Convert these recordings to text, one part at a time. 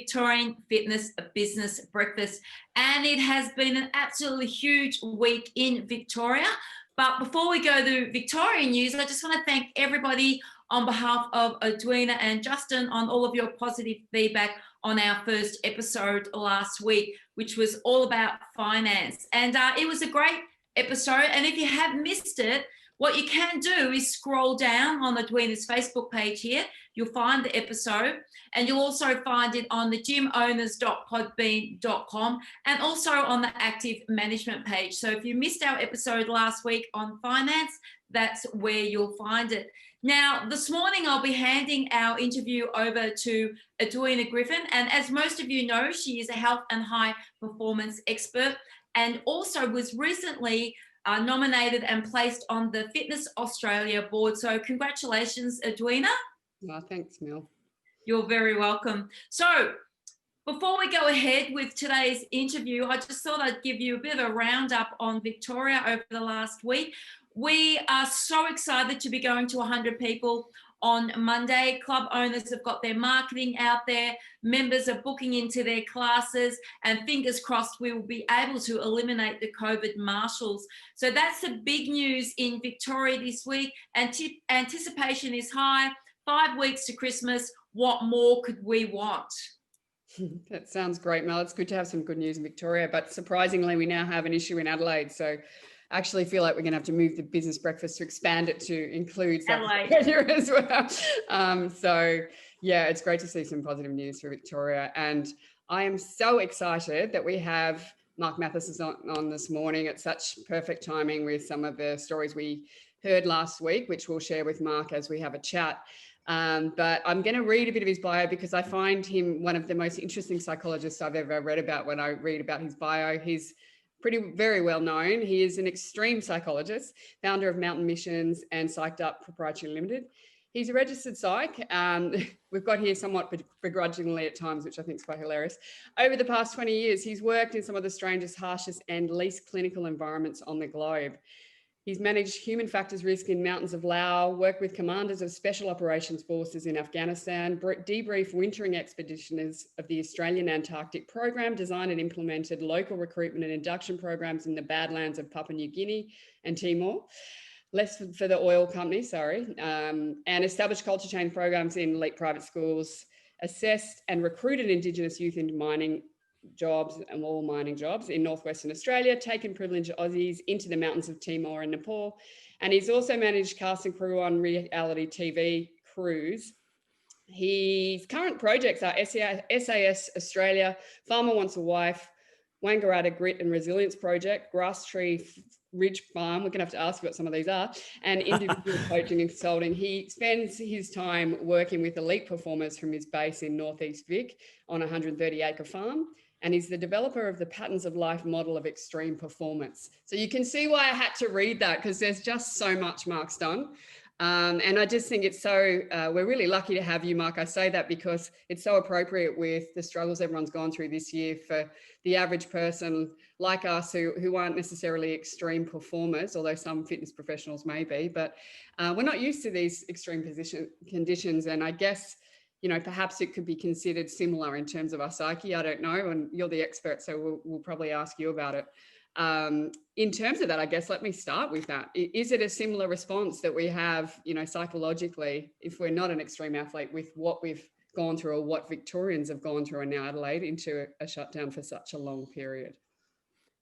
Victorian Fitness Business Breakfast, and it has been an absolutely huge week in Victoria. But before we go to Victorian news, I just want to thank everybody on behalf of Edwina and Justin on all of your positive feedback on our first episode last week, which was all about finance. And it was a great episode. And if you have missed it, what you can do is scroll down on Edwina's Facebook page here. You'll find the episode, and you'll also find it on the gymowners.podbean.com and also on the Active Management page. So if you missed our episode last week on finance, that's where you'll find it. Now, this morning, I'll be handing our interview over to Edwina Griffin. And as most of you know, she is a health and high performance expert and also was recently nominated and placed on the Fitness Australia board. So congratulations, Edwina. Oh, thanks, Mel. You're very welcome. So before we go ahead with today's interview, I just thought I'd give you a bit of a roundup on Victoria over the last week. We are so excited to be going to 100 people on Monday. Club owners have got their marketing out there. Members are booking into their classes, and fingers crossed we will be able to eliminate the COVID marshals. So that's the big news in Victoria this week. Anticipation is high. 5 weeks to Christmas. What more could we want? That sounds great, Mel. It's good to have some good news in Victoria, but surprisingly, we now have an issue in Adelaide. So I actually feel like we're going to have to move the business breakfast to expand it to include Adelaide as well. So yeah, it's great to see some positive news for Victoria. And I am so excited that we have Mark Matheison on this morning. It's such perfect timing with some of the stories we heard last week, which we'll share with Mark as we have a chat. But I'm going to read a bit of his bio because I find him one of the most interesting psychologists I've ever read about. When I read about his bio, he's very well known. He is an extreme psychologist, founder of Mountain Missions and Psyched Up Proprietary Limited. He's a registered psych. We've got here somewhat begrudgingly at times, which I think is quite hilarious. Over the past 20 years, he's worked in some of the strangest, harshest and least clinical environments on the globe. He's managed human factors risk in mountains of Laos, worked with commanders of special operations forces in Afghanistan, debriefed wintering expeditioners of the Australian Antarctic program, designed and implemented local recruitment and induction programs in the Badlands of Papua New Guinea and Timor, less for the oil company, and established culture change programs in elite private schools, assessed and recruited Indigenous youth into mining jobs and all mining jobs in northwestern Australia, taken privileged Aussies into the mountains of Timor and Nepal, and he's also managed cast and crew on reality TV crews. His current projects are SAS Australia, Farmer Wants a Wife, Wangaratta Grit and Resilience Project, Grass Tree Ridge Farm, we're going to have to ask what some of these are, and individual coaching and consulting. He spends his time working with elite performers from his base in Northeast Vic on a 130-acre farm, and he's the developer of the Patterns of Life model of extreme performance. So you can see why I had to read that, because there's just so much Mark's done. And I just think it's so, we're really lucky to have you, Mark. I say that because it's so appropriate with the struggles everyone's gone through this year for the average person like us who aren't necessarily extreme performers, although some fitness professionals may be, but we're not used to these extreme conditions. And I guess, you know, perhaps it could be considered similar in terms of our psyche. I don't know, and you're the expert, so we'll probably ask you about it. In terms of that, I guess, let me start with that. Is it a similar response that we have, you know, psychologically, if we're not an extreme athlete, with what we've gone through or what Victorians have gone through in Adelaide into a shutdown for such a long period?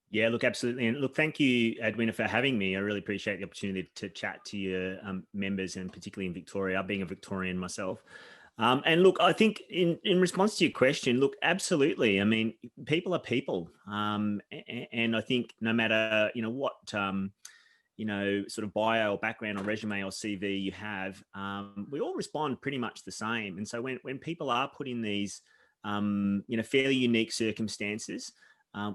Yeah, look, absolutely. And look, thank you, Edwina, for having me. I really appreciate the opportunity to chat to your members, and particularly in Victoria, being a Victorian myself. And look, I think in response to your question, look, absolutely. I mean, people are people. And I think no matter, you know, what, you know, sort of bio or background or resume or CV you have, we all respond pretty much the same. And so when people are put in these, you know, fairly unique circumstances,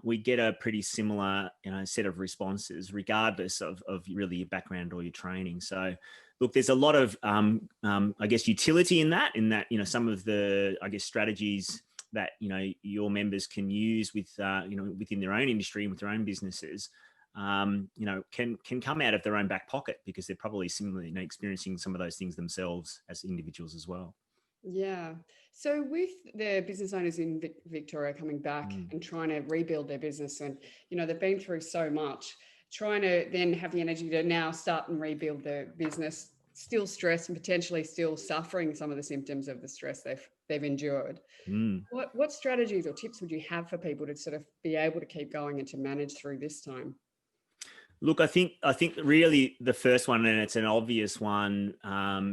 we get a pretty similar, you know, set of responses, regardless of really your background or your training. So, look, there's a lot of, I guess, utility in that, you know, some of the, I guess, strategies that, you know, your members can use with, you know, within their own industry and with their own businesses, you know, can come out of their own back pocket, because they're probably similarly, you know, experiencing some of those things themselves as individuals as well. Yeah. So with the business owners in Victoria coming back and trying to rebuild their business, and they've been through so much, trying to then have the energy to now start and rebuild their business, still stressed and potentially still suffering some of the symptoms of the stress they've endured. Mm. What strategies or tips would you have for people to sort of be able to keep going and to manage through this time? Look, I think really the first one, and it's an obvious one,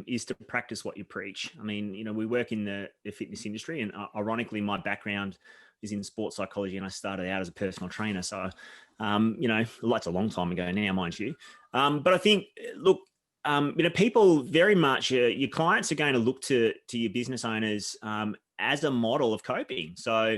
is to practice what you preach. I mean, we work in the fitness industry, and ironically, my background is in sports psychology, and I started out as a personal trainer. So, that's a long time ago now, mind you. But I think, look, people very much, your clients are going to look to your business owners as a model of coping. So,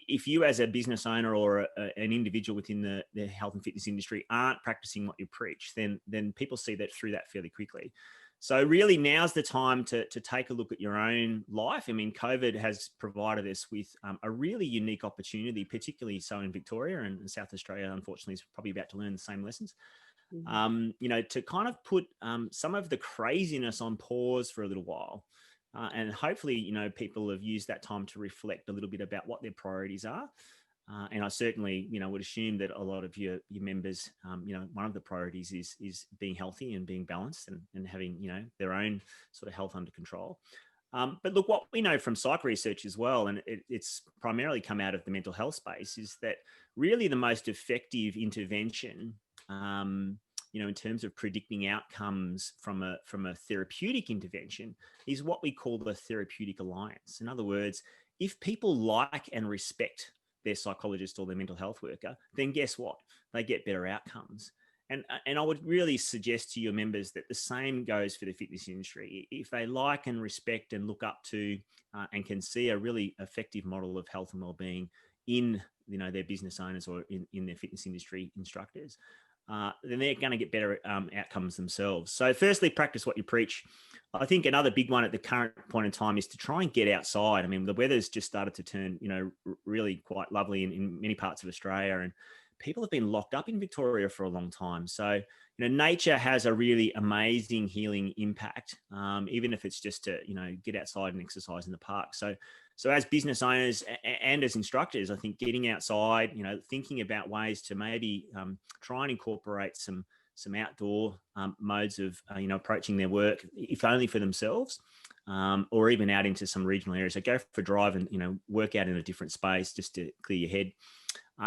if you as a business owner or an individual within the health and fitness industry aren't practicing what you preach, then people see that through that fairly quickly. So really now's the time to take a look at your own life. I mean, COVID has provided us with a really unique opportunity, particularly so in Victoria, and South Australia, unfortunately, is probably about to learn the same lessons. To kind of put some of the craziness on pause for a little while. And hopefully, people have used that time to reflect a little bit about what their priorities are. And I certainly, would assume that a lot of your members, one of the priorities is being healthy and being balanced and having, their own sort of health under control. But look, what we know from psych research as well, and it's primarily come out of the mental health space, is that really the most effective intervention in terms of predicting outcomes from a therapeutic intervention is what we call the Therapeutic Alliance. In other words, if people like and respect their psychologist or their mental health worker, then guess what? They get better outcomes. And I would really suggest to your members that the same goes for the fitness industry. If they like and respect and look up to and can see a really effective model of health and well-being in their business owners or in their fitness industry instructors, then they're going to get better outcomes themselves. So firstly, practice what you preach. I think another big one at the current point in time is to try and get outside. I mean, the weather's just started to turn, really quite lovely in many parts of Australia, and people have been locked up in Victoria for a long time. So, nature has a really amazing healing impact, even if it's just to, get outside and exercise in the park. So as business owners and as instructors, I think getting outside, thinking about ways to maybe try and incorporate some outdoor modes of, approaching their work, if only for themselves, or even out into some regional areas. So go for a drive and, work out in a different space just to clear your head.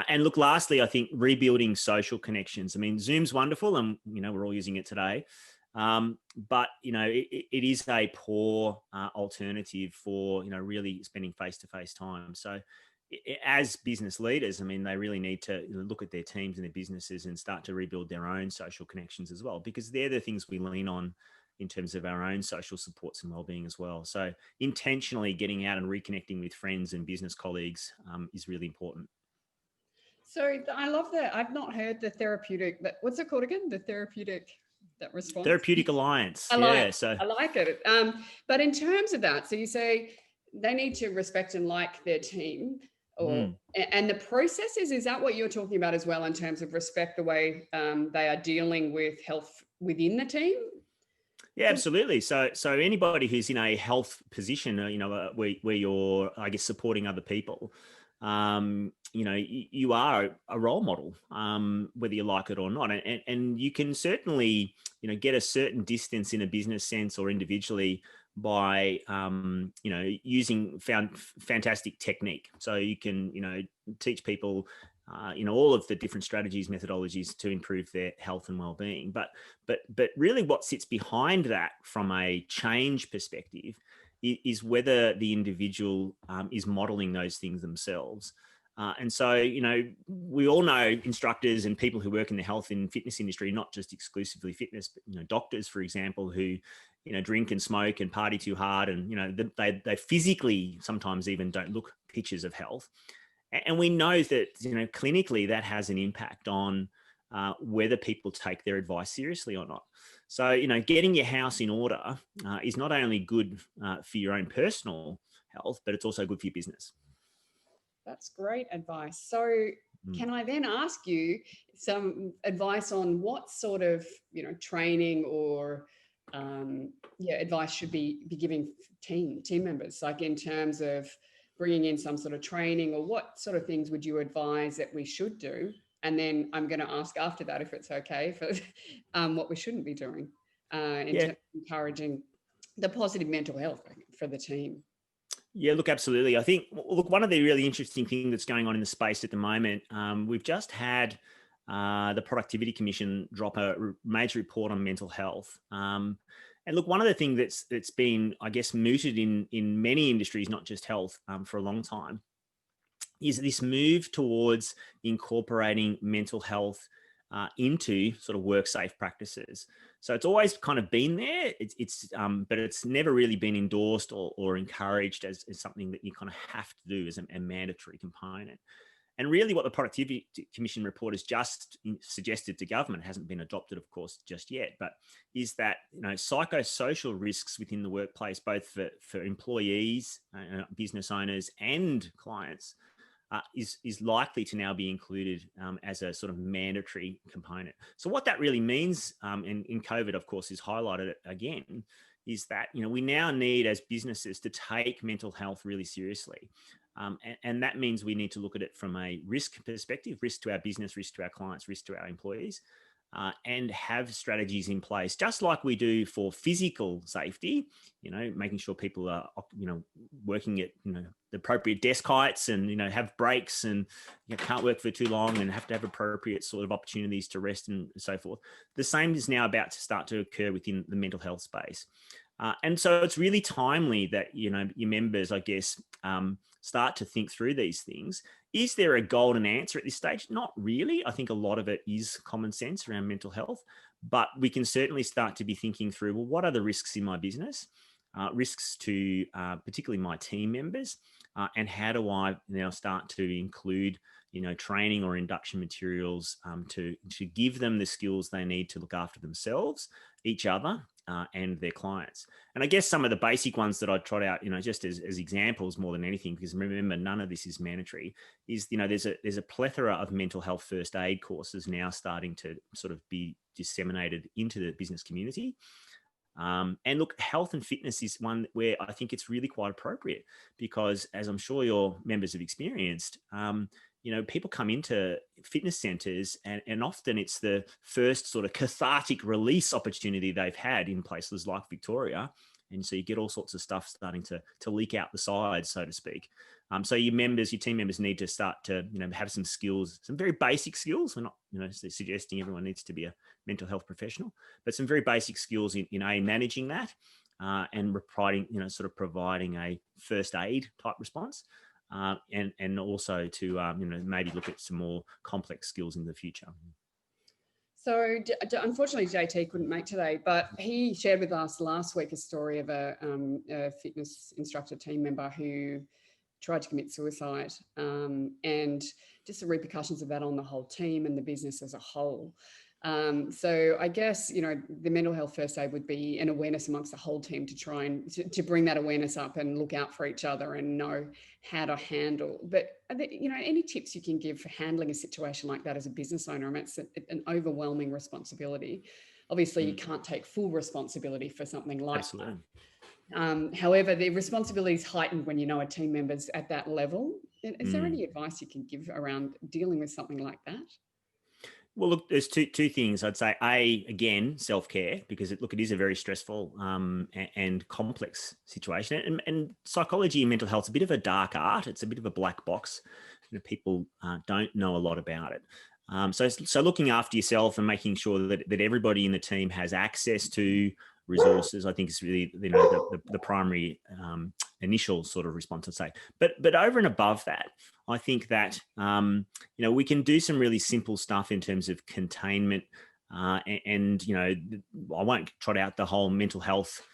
And look, lastly, I think rebuilding social connections. I mean, Zoom's wonderful and, we're all using it today. But, it is a poor alternative for, really spending face-to-face time. So as business leaders, I mean, they really need to look at their teams and their businesses and start to rebuild their own social connections as well, because they're the things we lean on in terms of our own social supports and well-being as well. So intentionally getting out and reconnecting with friends and business colleagues is really important. So I love that. I've not heard the therapeutic, what's it called again? The therapeutic, that response? Therapeutic Alliance. I like it. But in terms of that, so you say they need to respect and like their team, and the processes, is that what you're talking about as well in terms of respect the way they are dealing with health within the team? Yeah, absolutely. So anybody who's in a health position, where you're, I guess, supporting other people, you are a role model, whether you like it or not. And you can certainly, get a certain distance in a business sense or individually by, using fantastic technique. So you can, teach people, all of the different strategies, methodologies to improve their health and well-being. But really what sits behind that from a change perspective is whether the individual is modeling those things themselves. And so, we all know instructors and people who work in the health and fitness industry, not just exclusively fitness, but, doctors, for example, who, drink and smoke and party too hard. And, they physically sometimes even don't look pictures of health. And we know that, clinically that has an impact on whether people take their advice seriously or not. So, getting your house in order is not only good for your own personal health, but it's also good for your business. That's great advice. So can I then ask you some advice on what sort of, training or advice should be giving team members, like in terms of bringing in some sort of training, or what sort of things would you advise that we should do? And then I'm going to ask after that, if it's okay, for what we shouldn't be doing in terms of encouraging the positive mental health for the team. Yeah, look, absolutely. I think, look, one of the really interesting things that's going on in the space at the moment, we've just had the Productivity Commission drop a major report on mental health. And look, one of the things that's been, I guess, mooted in many industries, not just health, for a long time, is this move towards incorporating mental health into sort of work safe practices. So it's always kind of been there. But it's never really been endorsed or encouraged as something that you kind of have to do as a mandatory component. And really what the Productivity Commission report has just suggested to government, hasn't been adopted, of course, just yet, but is that, psychosocial risks within the workplace, both for employees, business owners and clients, is likely to now be included as a sort of mandatory component. So what that really means, in COVID, of course, is highlighted again, is that, we now need as businesses to take mental health really seriously. And that means we need to look at it from a risk perspective, risk to our business, risk to our clients, risk to our employees, and have strategies in place, just like we do for physical safety, making sure people are, working at, the appropriate desk heights and, have breaks and can't work for too long and have to have appropriate sort of opportunities to rest and so forth. The same is now about to start to occur within the mental health space. And so it's really timely that, your members, I guess, start to think through these things. Is there a golden answer at this stage? Not really. I think a lot of it is common sense around mental health, but we can certainly start to be thinking through, well, what are the risks in my business? Risks to particularly my team members, and how do I now start to include, training or induction materials to give them the skills they need to look after themselves, each other, and their clients. And I guess some of the basic ones that I trot out, just as examples more than anything, because remember, none of this is mandatory, is, there's a plethora of mental health first aid courses now starting to sort of be disseminated into the business community. And look, health and fitness is one where I think it's really quite appropriate, because as I'm sure your members have experienced, people come into fitness centers and often it's the first sort of cathartic release opportunity they've had in places like Victoria. And so you get all sorts of stuff starting to leak out the sides, so to speak. So your team members need to start to, have some skills, some very basic skills. We're not, suggesting everyone needs to be a mental health professional, but some very basic skills in managing that, and providing a first aid type response. And also to, maybe look at some more complex skills in the future. So unfortunately, JT couldn't make today, but he shared with us last week a story of a fitness instructor team member who tried to commit suicide, and just the repercussions of that on the whole team and the business as a whole. So I guess, the mental health first aid would be an awareness amongst the whole team to try and to bring that awareness up and look out for each other and know how to handle. But, are there, any tips you can give for handling a situation like that as a business owner? I mean, it's an overwhelming responsibility. Obviously, you can't take full responsibility for something like Absolutely. that. However, the responsibility is heightened when a team member's at that level. Is there any advice you can give around dealing with something like that? Well, look, there's two things. I'd say, again, self-care, because it is a very stressful and complex situation. And psychology and mental health is a bit of a dark art. It's a bit of a black box. People don't know a lot about it. So looking after yourself and making sure that everybody in the team has access to resources, I think is really, the primary initial sort of response, I'd say. But over and above that, I think that, we can do some really simple stuff in terms of containment. And I won't trot out the whole mental health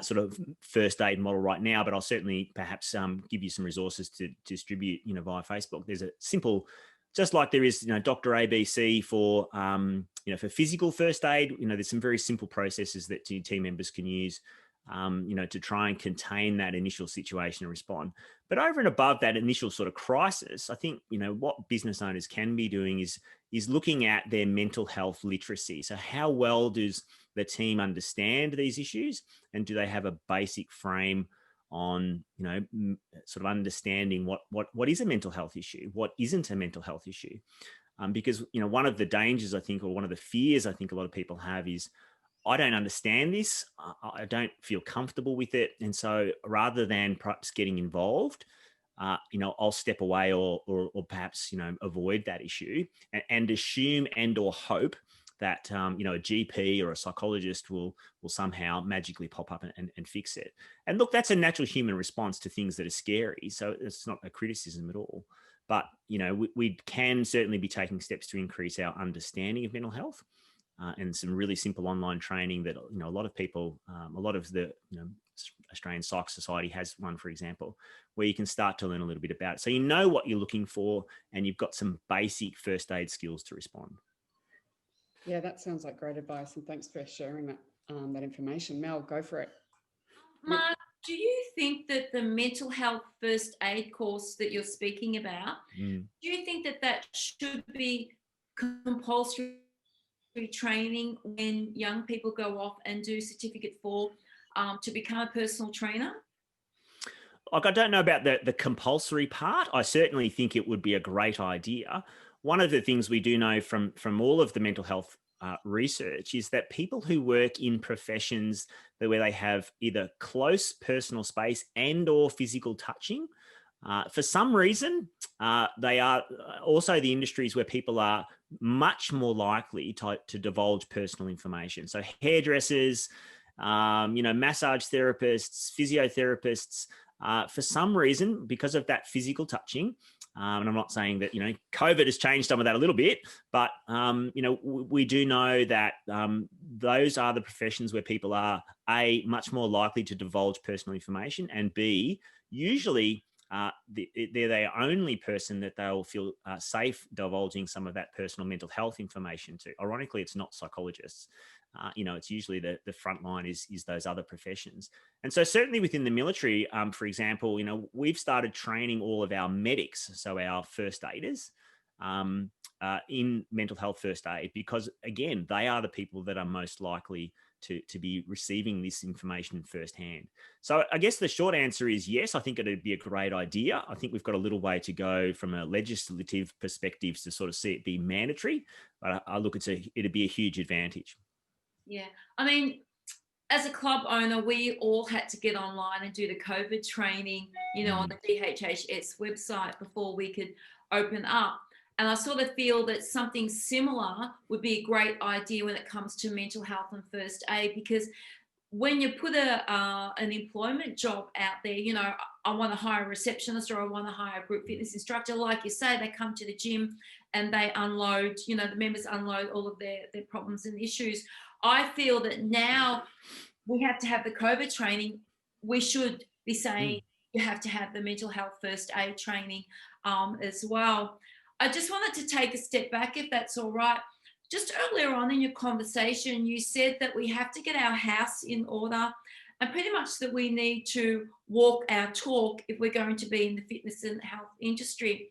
sort of first aid model right now, but I'll certainly perhaps give you some resources to distribute, via Facebook. There's a simple, just like there is, Dr. ABC for, for physical first aid, there's some very simple processes that team members can use, to try and contain that initial situation and respond. But over and above that initial sort of crisis, I think, what business owners can be doing is is looking at their mental health literacy. So how well does the team understand these issues, and do they have a basic frame on, sort of understanding what is a mental health issue, what isn't a mental health issue? Because, one of the dangers, I think, or one of the fears I think a lot of people have is, I don't understand this. I don't feel comfortable with it. And so rather than perhaps getting involved, I'll step away or perhaps, avoid that issue and assume and or hope that, a GP or a psychologist will somehow magically pop up and fix it. And look, that's a natural human response to things that are scary. So it's not a criticism at all. But, we can certainly be taking steps to increase our understanding of mental health. And some really simple online training that, a lot of people, a lot of the, Australian Psych Society has one, for example, where you can start to learn a little bit about it. So you know what you're looking for, and you've got some basic first aid skills to respond. Yeah, that sounds like great advice. And thanks for sharing that information. Mel, go for it. Mark, do you think that the mental health first aid course that you're speaking about, do you think that should be compulsory training when young people go off and do certificate 4 to become a personal trainer? Like, I don't know about the compulsory part. I certainly think it would be a great idea. One of the things we do know from all of the mental health research is that people who work in professions where they have either close personal space and or physical touching, for some reason, they are also the industries where people are much more likely to divulge personal information. So hairdressers, massage therapists, physiotherapists, for some reason, because of that physical touching, and I'm not saying that, COVID has changed some of that a little bit, but, we do know that those are the professions where people are, A, much more likely to divulge personal information, and B, usually they're the only person that they'll feel safe divulging some of that personal mental health information to. Ironically, it's not psychologists. It's usually the front line is those other professions. And so certainly within the military, for example, we've started training all of our medics, so our first aiders, in mental health first aid, because again, they are the people that are most likely to be receiving this information firsthand. So I guess the short answer is yes, I think it'd be a great idea. I think we've got a little way to go from a legislative perspective to sort of see it be mandatory, but I look, it'd be a huge advantage. Yeah. I mean, as a club owner, we all had to get online and do the COVID training, on the DHHS website before we could open up. And I sort of feel that something similar would be a great idea when it comes to mental health and first aid, because when you put an employment job out there, I want to hire a receptionist or I want to hire a group fitness instructor. Like you say, they come to the gym and they unload, the members unload all of their problems and issues. I feel that now we have to have the COVID training. We should be saying you have to have the mental health first aid training as well. I just wanted to take a step back, if that's all right. Just earlier on in your conversation, you said that we have to get our house in order and pretty much that we need to walk our talk if we're going to be in the fitness and health industry.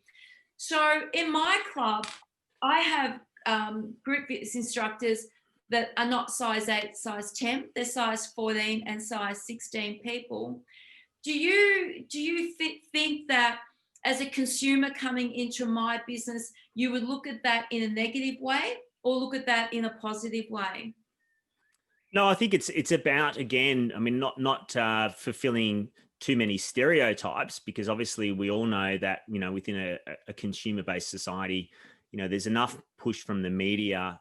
So in my club, I have group fitness instructors that are not size 8, size 10, they're size 14 and size 16 people. Do you think that as a consumer coming into my business, you would look at that in a negative way or look at that in a positive way? No, I think it's about, again, I mean, not fulfilling too many stereotypes, because obviously we all know that, within a consumer-based society, there's enough push from the media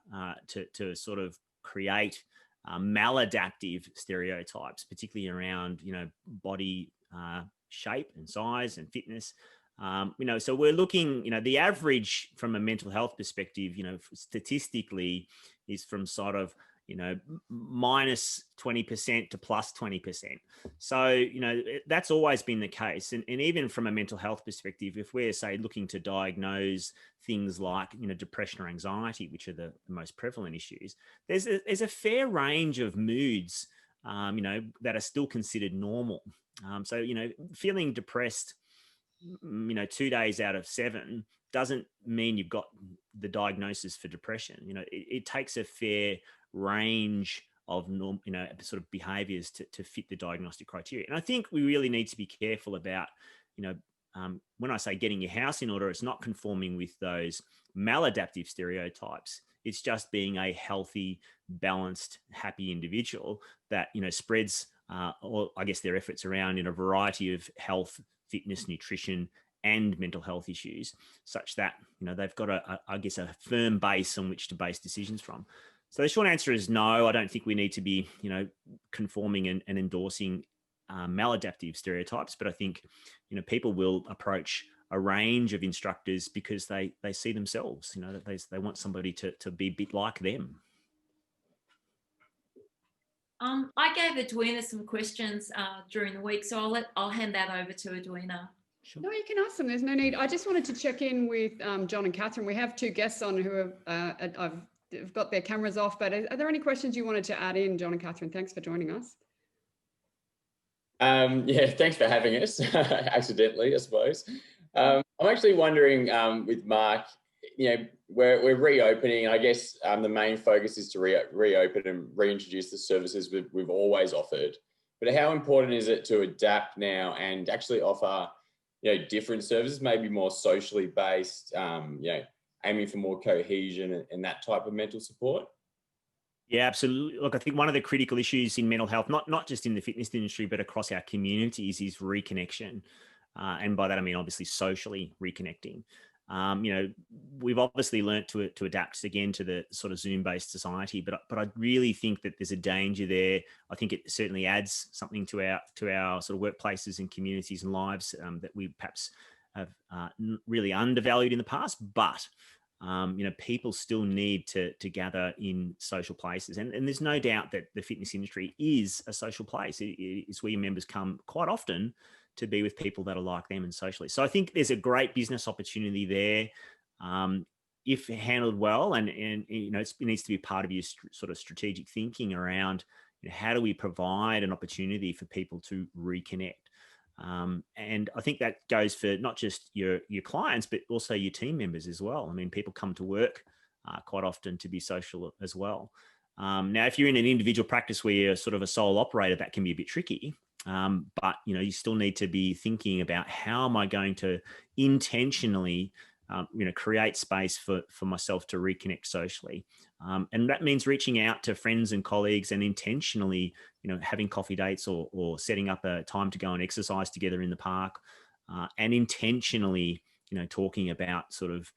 to sort of create maladaptive stereotypes, particularly around, body shape and size and fitness. So we're looking, the average from a mental health perspective, statistically is from sort of, minus 20% to plus 20%. So, that's always been the case. And even from a mental health perspective, if we're, say, looking to diagnose things like, depression or anxiety, which are the most prevalent issues, there's a fair range of moods, that are still considered normal. So, feeling depressed, 2 days out of 7 doesn't mean you've got the diagnosis for depression. It takes a fair range of sort of behaviors to fit the diagnostic criteria. And I think we really need to be careful about, when I say getting your house in order, it's not conforming with those maladaptive stereotypes. It's just being a healthy, balanced, happy individual that, spreads, or I guess their efforts around in a variety of health, fitness, nutrition, and mental health issues, such that, they've got a firm base on which to base decisions from. So the short answer is no, I don't think we need to be, conforming and endorsing maladaptive stereotypes, but I think, people will approach a range of instructors because they see themselves, that they want somebody to be a bit like them. I gave Edwina some questions during the week, so I'll hand that over to Edwina. Sure. No, you can ask them. There's no need. I just wanted to check in with John and Catherine. We have 2 guests on who have got their cameras off, but are there any questions you wanted to add in, John and Catherine? Thanks for joining us. Yeah, thanks for having us, accidentally, I suppose. I'm actually wondering, with Mark, we're reopening. I guess the main focus is to reopen and reintroduce the services we've always offered. But how important is it to adapt now and actually offer, different services, maybe more socially based, aiming for more cohesion and that type of mental support? Yeah, absolutely. Look, I think one of the critical issues in mental health, not just in the fitness industry, but across our communities, is reconnection. And by that, I mean, obviously, socially reconnecting. We've obviously learnt to adapt again to the sort of Zoom-based society, but I really think that there's a danger there. I think it certainly adds something to our sort of workplaces and communities and lives that we perhaps have really undervalued in the past. But people still need to gather in social places, and there's no doubt that the fitness industry is a social place. It's where your members come quite often to be with people that are like them and socially. So I think there's a great business opportunity there, if handled well, and it needs to be part of your sort of strategic thinking around how do we provide an opportunity for people to reconnect. And I think that goes for not just your clients, but also your team members as well. I mean, people come to work quite often to be social as well. Now, if you're in an individual practice where you're sort of a sole operator, that can be a bit tricky. But you still need to be thinking about how am I going to intentionally create space for myself to reconnect socially. And that means reaching out to friends and colleagues and intentionally, having coffee dates or setting up a time to go and exercise together in the park, and intentionally, talking about sort of,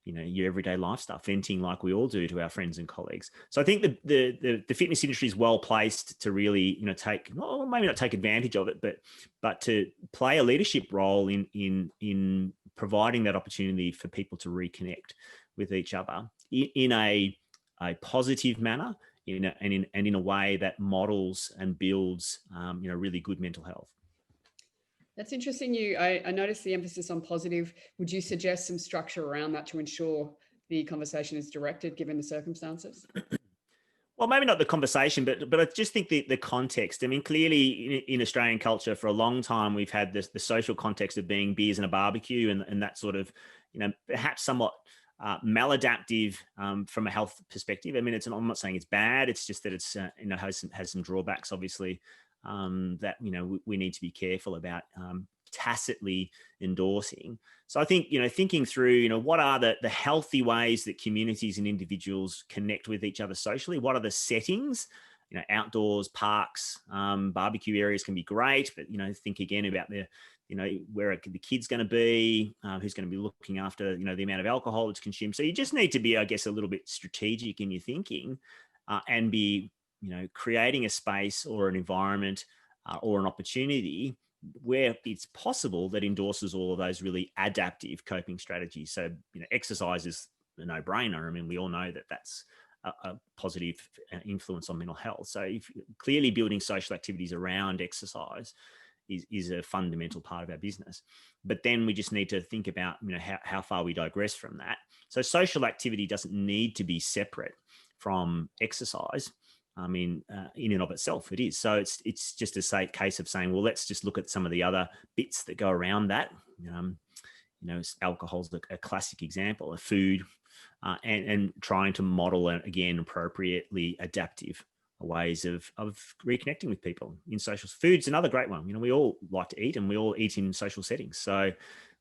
your everyday life stuff, venting like we all do to our friends and colleagues. So I think the fitness industry is well placed to really, maybe not take advantage of it, but to play a leadership role in providing that opportunity for people to reconnect with each other in a positive manner, and in a way that models and builds, really good mental health. That's interesting. I noticed the emphasis on positive. Would you suggest some structure around that to ensure the conversation is directed given the circumstances? Well, maybe not the conversation, but I just think the context. I mean, clearly in Australian culture for a long time, we've had the social context of being beers and a barbecue and that sort of, perhaps somewhat maladaptive from a health perspective. I mean, I'm not saying it's bad. It's just that it's, has some drawbacks, obviously, that, we need to be careful about tacitly endorsing. So I think, thinking through, what are the healthy ways that communities and individuals connect with each other socially? What are the settings? Outdoors, parks, barbecue areas can be great, but, think again about where are the kids going to be, who's going to be looking after, the amount of alcohol that's consumed. So you just need to be, I guess, a little bit strategic in your thinking, and be, creating a space or an environment or an opportunity where it's possible that endorses all of those really adaptive coping strategies. So, exercise is a no-brainer. I mean, we all know that that's a positive influence on mental health. So if clearly building social activities around exercise is a fundamental part of our business. But then we just need to think about, how far we digress from that. So social activity doesn't need to be separate from exercise. in and of itself. It is. So it's just a case of saying, well, let's just look at some of the other bits that go around that. Alcohol's a classic example of food, and trying to model, again, appropriately adaptive ways of reconnecting with people in social. Food's another great one. We all like to eat, and we all eat in social settings. So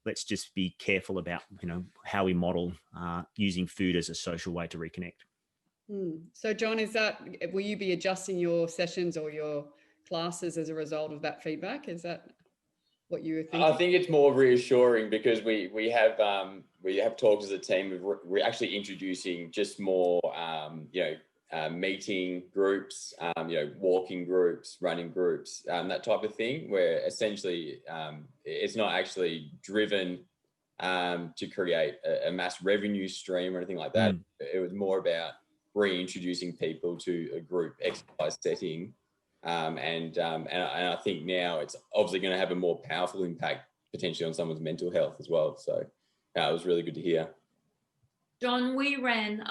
let's just be careful about, how we model using food as a social way to reconnect. So John, will you be adjusting your sessions or your classes as a result of that feedback? Is that what you were thinking? I think it's more reassuring because we have talked as a team. We're actually introducing just more, meeting groups, walking groups, running groups, that type of thing, where essentially it's not actually driven to create a mass revenue stream or anything like that. It was more about reintroducing people to a group exercise setting. And I think now it's obviously going to have a more powerful impact potentially on someone's mental health as well. So it was really good to hear. John, we ran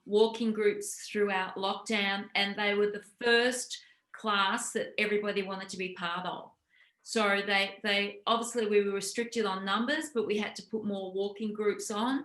walking groups throughout lockdown, and they were the first class that everybody wanted to be part of. So they obviously, we were restricted on numbers, but we had to put more walking groups on.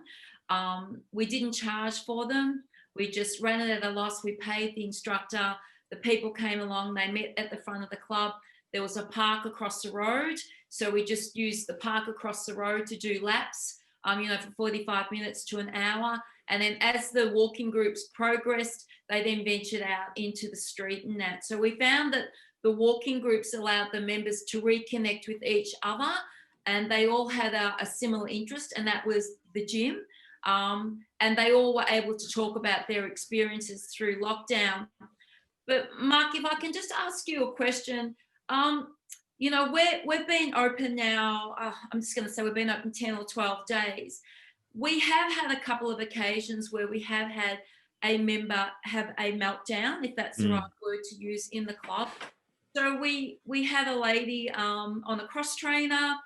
We didn't charge for them. We just ran it at a loss. We paid the instructor. The people came along. They met at the front of the club. There was a park across the road. So we just used the park across the road to do laps, for 45 minutes to an hour. And then as the walking groups progressed, they then ventured out into the street and that. So we found that the walking groups allowed the members to reconnect with each other, and they all had a similar interest, and that was the gym. And they all were able to talk about their experiences through lockdown. But Mark, if I can just ask you a question, we've been open now, I'm just going to say we've been open 10 or 12 days. We have had a couple of occasions where we have had a member have a meltdown, if that's the right word to use, in the club. So we had a lady on a cross trainer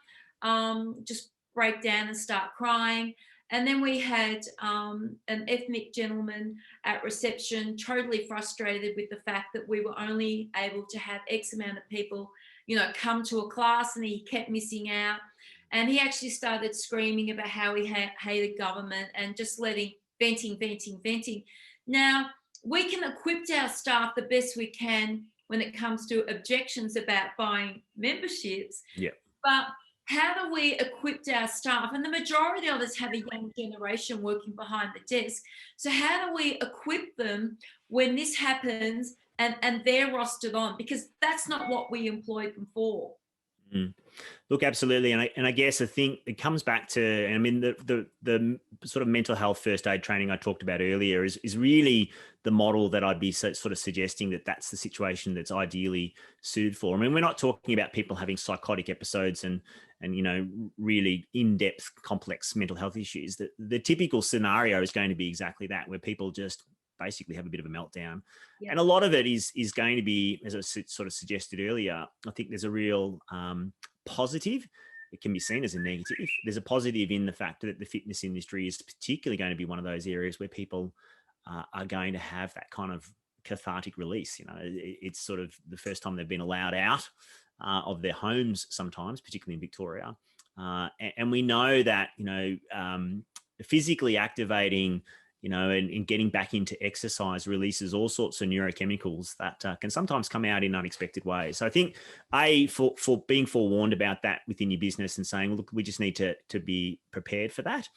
just break down and start crying. And then we had an ethnic gentleman at reception, totally frustrated with the fact that we were only able to have X amount of people, come to a class, and he kept missing out. And he actually started screaming about how he hated government and just venting. Now, we can equip our staff the best we can when it comes to objections about buying memberships. Yeah. But how do we equip our staff? And the majority of us have a young generation working behind the desk. So how do we equip them when this happens and they're rostered on? Because that's not what we employed them for. Look, absolutely. And I guess I think it comes back to, the sort of mental health first aid training I talked about earlier is really the model that I'd be sort of suggesting that that's the situation that's ideally suited for. I mean, we're not talking about people having psychotic episodes and really in-depth complex mental health issues. The typical scenario is going to be exactly that, where people just basically have a bit of a meltdown. Yeah. And a lot of it is going to be, as I sort of suggested earlier, I think there's a real positive. It can be seen as a negative. There's a positive in the fact that the fitness industry is particularly going to be one of those areas where people are going to have that kind of cathartic release. It's sort of the first time they've been allowed out of their homes sometimes, particularly in Victoria. And we know that, physically activating, and getting back into exercise releases all sorts of neurochemicals that can sometimes come out in unexpected ways. So I think, for being forewarned about that within your business and saying, look, we just need to be prepared for that.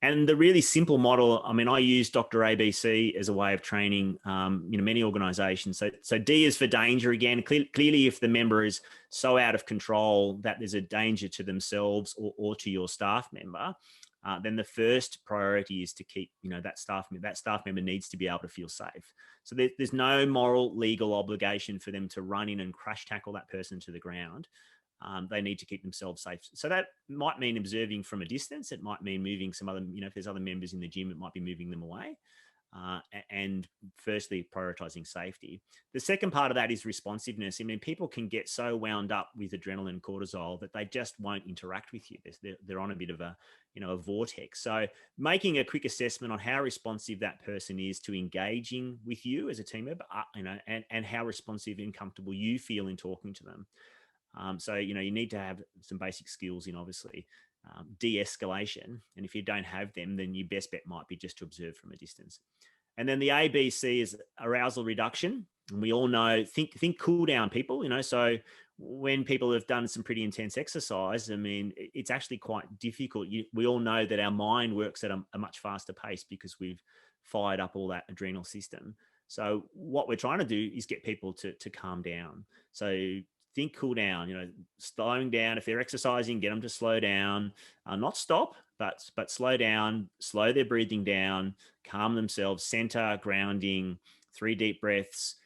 And the really simple model, I use Dr. ABC as a way of training, many organizations. So D is for danger again. Clearly, if the member is so out of control that there's a danger to themselves or to your staff member, then the first priority is to keep, that staff member needs to be able to feel safe. So there's no moral, legal obligation for them to run in and crash tackle that person to the ground. They need to keep themselves safe. So that might mean observing from a distance. It might mean moving some other, if there's other members in the gym, it might be moving them away. and firstly, prioritizing safety. The second part of that is responsiveness. I mean, people can get so wound up with adrenaline, cortisol, that they just won't interact with you. They're on a bit of a, a vortex. So making a quick assessment on how responsive that person is to engaging with you as a team member, and how responsive and comfortable you feel in talking to them. So, you need to have some basic skills in, obviously, de-escalation. And if you don't have them, then your best bet might be just to observe from a distance. And then the ABC is arousal reduction. And we all know, think cool down, people, so when people have done some pretty intense exercise, I mean, it's actually quite difficult. We all know that our mind works at a much faster pace because we've fired up all that adrenal system. So what we're trying to do is get people to calm down. So think cool down, slowing down. If they're exercising, get them to slow down, not stop, but slow down, slow their breathing down, calm themselves, center, grounding, 3 deep breaths,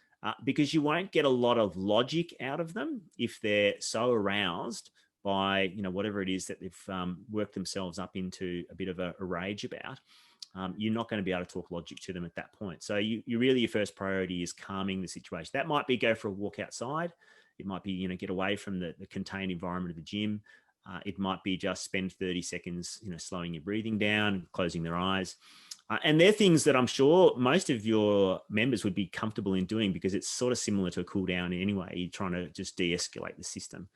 because you won't get a lot of logic out of them if they're so aroused by, whatever it is that they've worked themselves up into a bit of a rage about. You're not going to be able to talk logic to them at that point. So your first priority is calming the situation. That might be go for a walk outside. It might be, get away from the contained environment of the gym. It might be just spend 30 seconds, slowing your breathing down, closing their eyes. And they're things that I'm sure most of your members would be comfortable in doing, because it's sort of similar to a cool down anyway. You're trying to just de-escalate the system.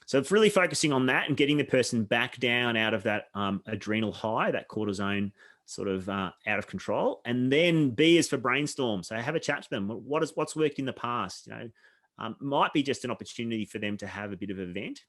So it's really focusing on that and getting the person back down out of that adrenal high, that cortisone sort of out of control. And then B is for brainstorm. So have a chat to them. What's worked in the past? Might be just an opportunity for them to have a bit of a vent,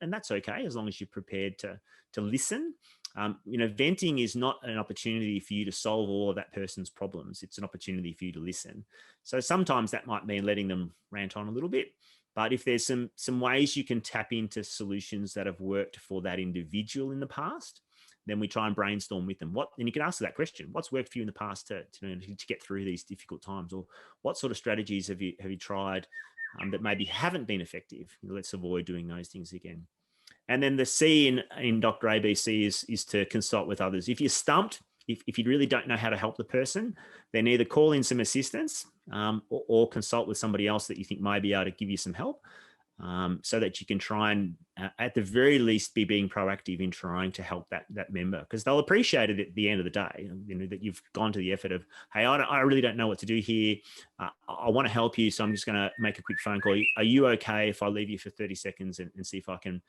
and that's okay as long as you're prepared to listen. Venting is not an opportunity for you to solve all of that person's problems. It's an opportunity for you to listen. So sometimes that might mean letting them rant on a little bit, but if there's some ways you can tap into solutions that have worked for that individual in the past, then we try and brainstorm with them. And you can ask that question: what's worked for you in the past to get through these difficult times, or what sort of strategies have you tried that maybe haven't been effective? Let's avoid doing those things again. And then the C in Dr. ABC is to consult with others. If you're stumped, if you really don't know how to help the person, then either call in some assistance or consult with somebody else that you think may be able to give you some help, so that you can try and, at the very least, be being proactive in trying to help that member, because they'll appreciate it at the end of the day, that you've gone to the effort of, hey, I really don't know what to do here. I want to help you, so I'm just going to make a quick phone call. Are you okay if I leave you for 30 seconds and see if I can,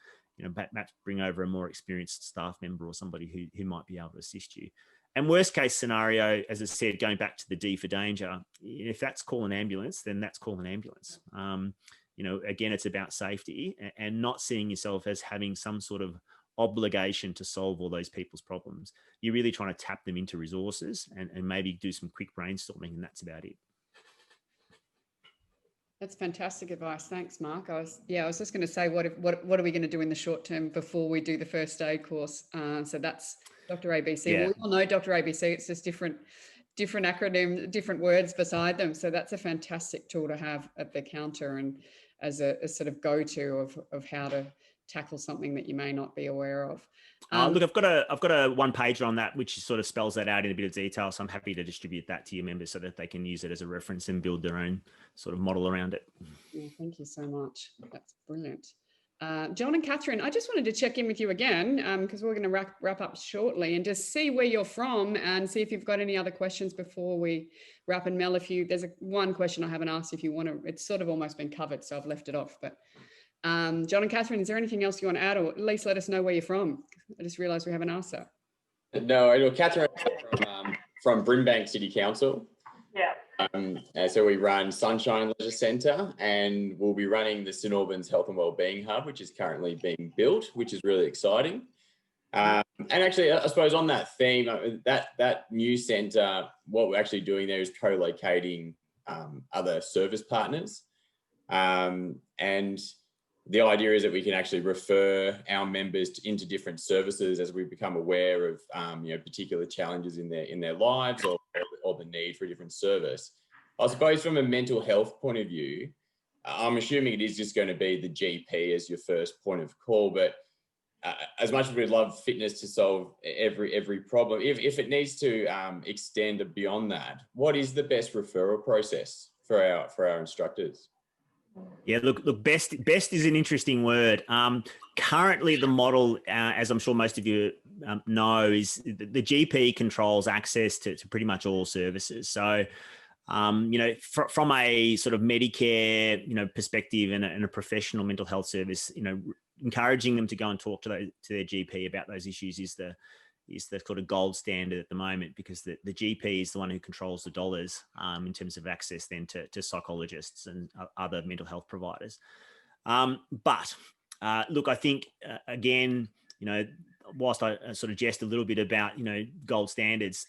perhaps bring over a more experienced staff member or somebody who might be able to assist you? And worst case scenario, as I said, going back to the D for danger, if that's call an ambulance, then that's call an ambulance. Again, it's about safety and not seeing yourself as having some sort of obligation to solve all those people's problems. You're really trying to tap them into resources and maybe do some quick brainstorming, and that's about it. That's fantastic advice. Thanks, Mark. I was just going to say, what are we going to do in the short term before we do the first aid course? So that's Dr. ABC. Yeah. Well, we all know Dr. ABC. It's just different acronyms, different words beside them. So that's a fantastic tool to have at the counter and as a sort of go-to of how to tackle something that you may not be aware of. Look, I've got a one pager on that, which sort of spells that out in a bit of detail. So I'm happy to distribute that to your members so that they can use it as a reference and build their own sort of model around it. Yeah, thank you so much. That's brilliant. John and Catherine, I just wanted to check in with you again, because we're going to wrap up shortly, and just see where you're from and see if you've got any other questions before we wrap. And Mel, there's one question I haven't asked, if you want to, it's sort of almost been covered, so I've left it off. But John and Catherine, is there anything else you want to add, or at least let us know where you're from? I just realised we haven't asked that. No, Catherine from Brimbank City Council. Yeah. So we run Sunshine Leisure Centre, and we'll be running the St Albans Health and Wellbeing Hub, which is currently being built, which is really exciting. And actually, I suppose on that theme, that new centre, what we're actually doing there is co-locating other service partners. And the idea is that we can actually refer our members into different services as we become aware of particular challenges in their lives or the need for a different service. I suppose from a mental health point of view, I'm assuming it is just going to be the GP as your first point of call, but as much as we'd love fitness to solve every problem, if it needs to extend beyond that, what is the best referral process for our instructors? Yeah, look, best is an interesting word. Currently, the model, as I'm sure most of you know, is the GP controls access to pretty much all services. So, from a sort of Medicare, perspective and a professional mental health service, encouraging them to go and talk to their GP about those issues is the sort of gold standard at the moment, because the GP is the one who controls the dollars in terms of access then to psychologists and other mental health providers. But look, I think, again, whilst I sort of jest a little bit about, gold standards,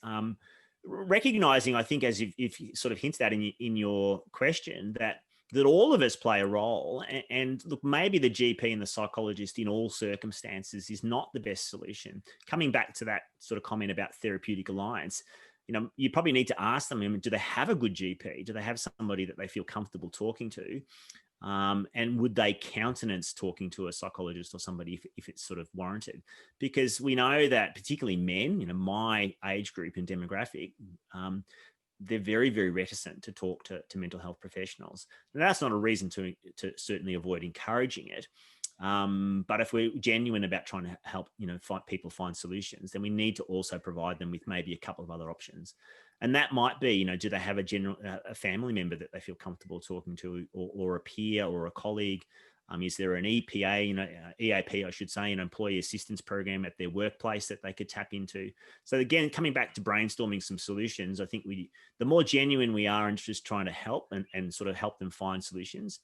recognizing, I think, as if you sort of hinted at in your question, that all of us play a role. And look, maybe the GP and the psychologist in all circumstances is not the best solution. Coming back to that sort of comment about Therapeutic Alliance, you probably need to ask them, do they have a good GP? Do they have somebody that they feel comfortable talking to? And would they countenance talking to a psychologist or somebody if it's sort of warranted? Because we know that particularly men, my age group and demographic, they're very, very reticent to talk to mental health professionals. And that's not a reason to certainly avoid encouraging it. But if we're genuine about trying to help, people find solutions, then we need to also provide them with maybe a couple of other options. And that might be, do they have a family member that they feel comfortable talking to, or a peer or a colleague? Is there an EAP, I should say, an employee assistance program at their workplace that they could tap into? So again, coming back to brainstorming some solutions, I think the more genuine we are in just trying to help and sort of help them find solutions,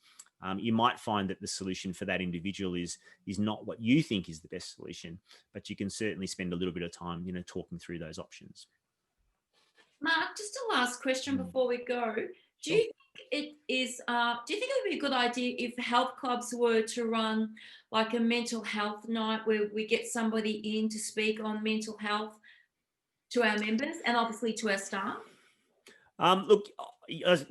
you might find that the solution for that individual is not what you think is the best solution, but you can certainly spend a little bit of time, talking through those options. Mark, just a last question before we go. Do you think it would be a good idea if health clubs were to run like a mental health night where we get somebody in to speak on mental health to our members and obviously to our staff? Look,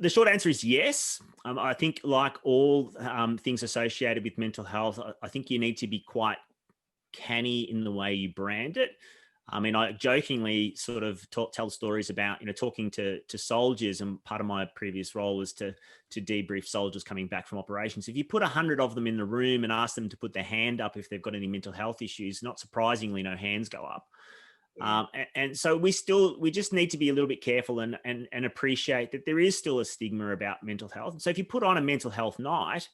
the short answer is yes. I think, like all things associated with mental health, I think you need to be quite canny in the way you brand it. I mean, I jokingly sort of tell stories about, talking to soldiers, and part of my previous role was to debrief soldiers coming back from operations. If you put 100 of them in the room and ask them to put their hand up if they've got any mental health issues, not surprisingly, no hands go up. And so we just need to be a little bit careful and appreciate that there is still a stigma about mental health. And so if you put on a mental health night,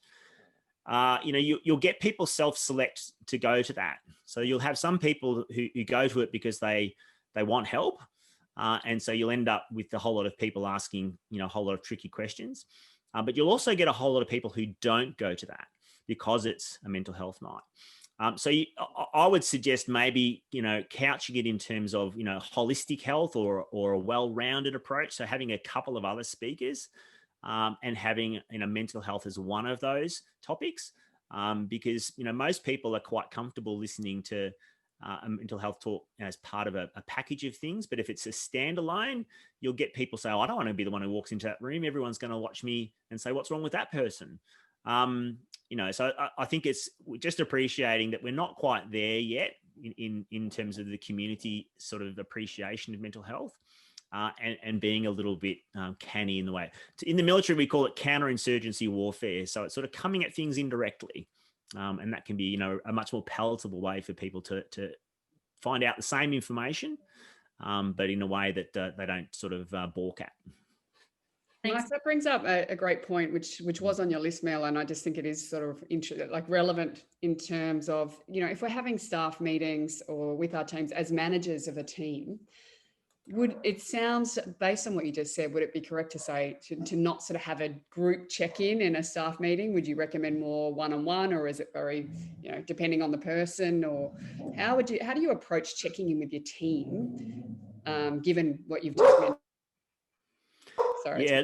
you'll get people self-select to go to that. So you'll have some people who go to it because they want help. And so you'll end up with a whole lot of people asking, a whole lot of tricky questions. But you'll also get a whole lot of people who don't go to that because it's a mental health night. So I would suggest maybe, couching it in terms of, holistic health or a well-rounded approach. So having a couple of other speakers and having, mental health as one of those topics, because, most people are quite comfortable listening to a mental health talk as part of a package of things. But if it's a standalone, you'll get people say, I don't want to be the one who walks into that room. Everyone's going to watch me and say, what's wrong with that person? So I think it's just appreciating that we're not quite there yet in terms of the community sort of appreciation of mental health, and being a little bit canny in the way. In the military, we call it counterinsurgency warfare. So it's sort of coming at things indirectly. And that can be, a much more palatable way for people to find out the same information, but in a way that they don't sort of balk at. Mark, that brings up a great point, which was on your list, Mel, and I just think it is sort of relevant in terms of, if we're having staff meetings or with our teams as managers of a team, it sounds, based on what you just said, would it be correct to say to not sort of have a group check-in in a staff meeting? Would you recommend more one-on-one, or is it very, depending on the person, or how do you approach checking in with your team, given what you've just mentioned? Sorry. Yeah,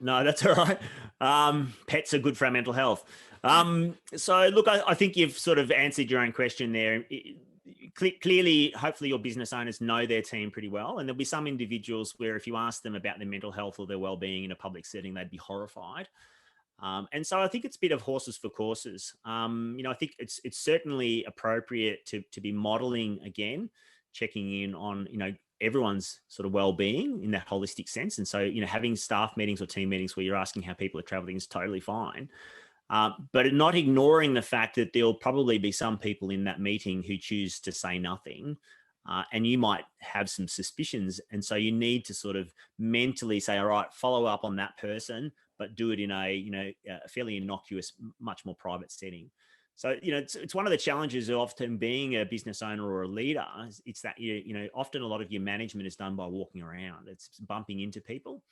no, that's all right. Pets are good for our mental health. So look, I think you've sort of answered your own question there. Clearly, hopefully your business owners know their team pretty well. And there'll be some individuals where if you ask them about their mental health or their well-being in a public setting, they'd be horrified. And so I think it's a bit of horses for courses. I think it's certainly appropriate to be modeling again, checking in on, everyone's sort of well-being in that holistic sense. And so, having staff meetings or team meetings where you're asking how people are traveling is totally fine. But not ignoring the fact that there'll probably be some people in that meeting who choose to say nothing. And you might have some suspicions. And so you need to sort of mentally say, all right, follow up on that person, but do it in a fairly innocuous, much more private setting. So, it's one of the challenges of often being a business owner or a leader. It's that, often a lot of your management is done by walking around. It's bumping into people.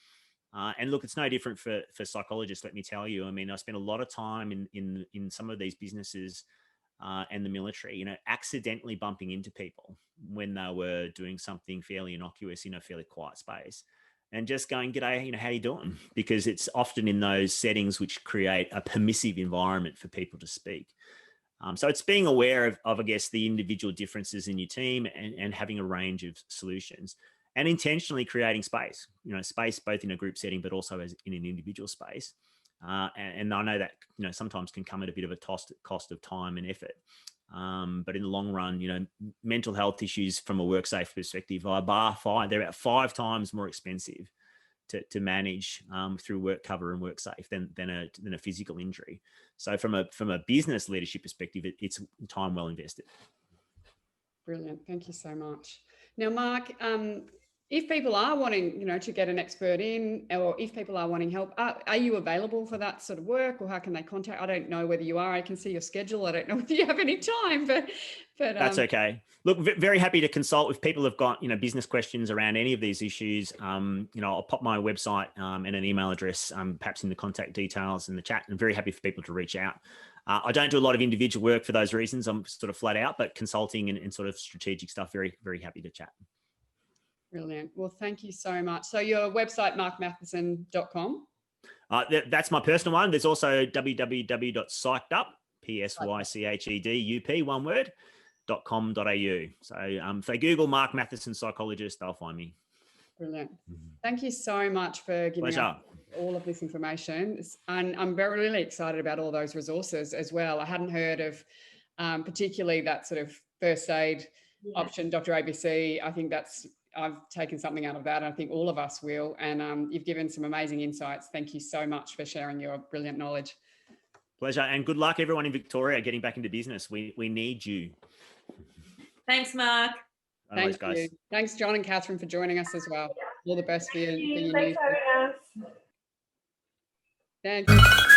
And look, it's no different for psychologists, let me tell you. I mean, I spent a lot of time in some of these businesses and the military, accidentally bumping into people when they were doing something fairly innocuous in a fairly quiet space. And just going, g'day, how you doing? Because it's often in those settings which create a permissive environment for people to speak. So it's being aware of, I guess, the individual differences in your team and having a range of solutions and intentionally creating space, space both in a group setting, but also as in an individual space. And I know that, sometimes can come at a bit of a cost of time and effort. But in the long run, mental health issues from a WorkSafe perspective are they're about 5 times more expensive to manage through WorkCover and WorkSafe than a physical injury. So from a business leadership perspective, it's time well invested. Brilliant. Thank you so much. Now, Mark, if people are wanting, to get an expert in, or if people are wanting help, are you available for that sort of work, or how can they contact? I don't know whether you are. I can see your schedule. I don't know whether you have any time, but that's okay. Look, very happy to consult if people have got, business questions around any of these issues. I'll pop my website and an email address, perhaps in the contact details in the chat. I'm very happy for people to reach out. I don't do a lot of individual work for those reasons. I'm sort of flat out, but consulting and sort of strategic stuff, very, very happy to chat. Brilliant. Well, thank you so much. So your website, markmatheison.com? That's my personal one. There's also www.psychedup, PSYCHEDUP, one word, .com.au. So if they Google Mark Matheison Psychologist, they'll find me. Brilliant. Thank you so much for giving us all of this information. And I'm really excited about all those resources as well. I hadn't heard of particularly that sort of first aid option, Dr. ABC. I think I've taken something out of that. I think all of us will. And you've given some amazing insights. Thank you so much for sharing your brilliant knowledge. Pleasure. And good luck, everyone in Victoria, getting back into business. We need you. Thanks, Mark. Thank you. Thanks, John and Catherine, for joining us as well. All the best for your Thanks news. for having us. Thanks.